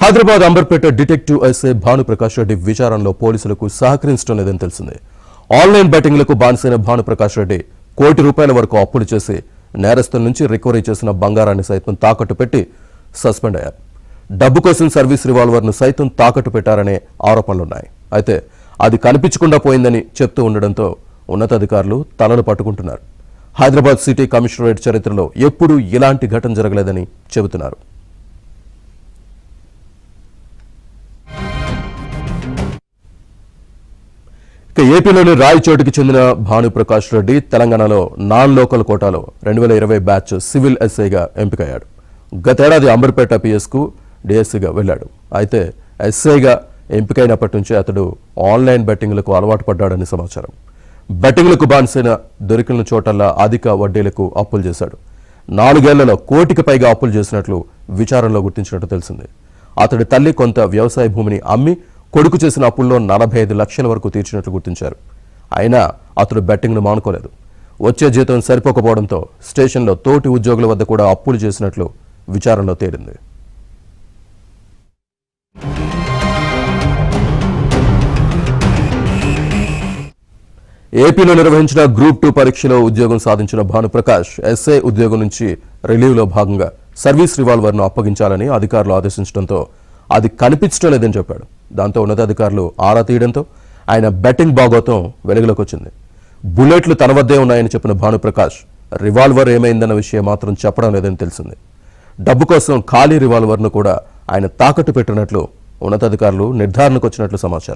Hyderabad Amberpet detective SI Bhanuprakash Reddy విచారణలో పోలీసులకు సహకరించడం లేదని తెలిసింది. ఆన్లైన్ బెట్టింగ్లకు బానిసైన భానుప్రకాష్ రెడ్డి కోటి రూపాయల వరకు అప్పులు చేసి నేరస్తుల నుంచి రికవరీ చేసిన బంగారాన్ని సైతం తాకట్టు పెట్టి సస్పెండ్ అయ్యారు. డబ్బు కోసం సర్వీస్ రివాల్వర్ను సైతం తాకట్టు పెట్టారనే ఆరోపణలున్నాయి. అయితే అది కనిపించకుండా పోయిందని చెప్తూ ఉండడంతో ఉన్నతాధికారులు తలలు పట్టుకుంటున్నారు. హైదరాబాద్ సిటీ కమిషనరేట్ చరిత్రలో ఎప్పుడూ ఇలాంటి ఘటన జరగలేదని చెబుతున్నారు. ఏపీలోని రాయచోటికి చెందిన భానుప్రకాష్ రెడ్డి తెలంగాణలో నాన్ లోకల్ కోటాలో 2020 బ్యాచ్ సివిల్ ఎస్ఐగా ఎంపికయ్యాడు. గతేడాది అంబర్పేట పిఎస్కు డిఎస్సీగా వెళ్లాడు. అయితే ఎస్ఐగా ఎంపికైనప్పటి నుంచి అతడు ఆన్లైన్ బెట్టింగ్లకు అలవాటు పడ్డాడని సమాచారం. బెట్టింగ్లకు బానిసైన దొరికిన చోటల్లా అధిక వడ్డీలకు అప్పులు చేశాడు. 4 ఏళ్లలో కోటికి పైగా అప్పులు చేసినట్లు విచారణలో గుర్తించినట్టు తెలిసింది. అతడి తల్లి కొంత వ్యవసాయ భూమిని అమ్మి కొడుకు చేసిన అప్పుల్లో 45 లక్షల వరకు తీర్చినట్లు గుర్తించారు. అయినా అతడు బెట్టింగ్ను మానుకోలేదు. వచ్చే జీతం సరిపోకపోవడంతో స్టేషన్లో తోటి ఉద్యోగుల వద్ద కూడా అప్పులు చేసినట్లు విచారణలో తేలింది. ఏపీలో నిర్వహించిన గ్రూప్ 2 పరీక్షలో ఉద్యోగం సాధించిన భానుప్రకాష్ ఎస్ఐ ఉద్యోగం నుంచి రిలీవ్లో భాగంగా సర్వీస్ రివాల్వర్ను అప్పగించాలని అధికారులు ఆదేశించడంతో అది కనిపించడం లేదని చెప్పాడు. దాంతో ఉన్నతాధికారులు ఆరా తీయడంతో ఆయన బెట్టింగ్ భాగోతం వెలుగులోకి వచ్చింది. బుల్లెట్లు తన వద్దే ఉన్నాయని చెప్పిన భానుప్రకాష్ రివాల్వర్ ఏమైందన్న విషయం మాత్రం చెప్పడం లేదని తెలిసింది. డబ్బు కోసం ఖాళీ రివాల్వర్ను కూడా ఆయన తాకట్టు పెట్టినట్లు ఉన్నతాధికారులు నిర్ధారణకు వచ్చినట్లు సమాచారం.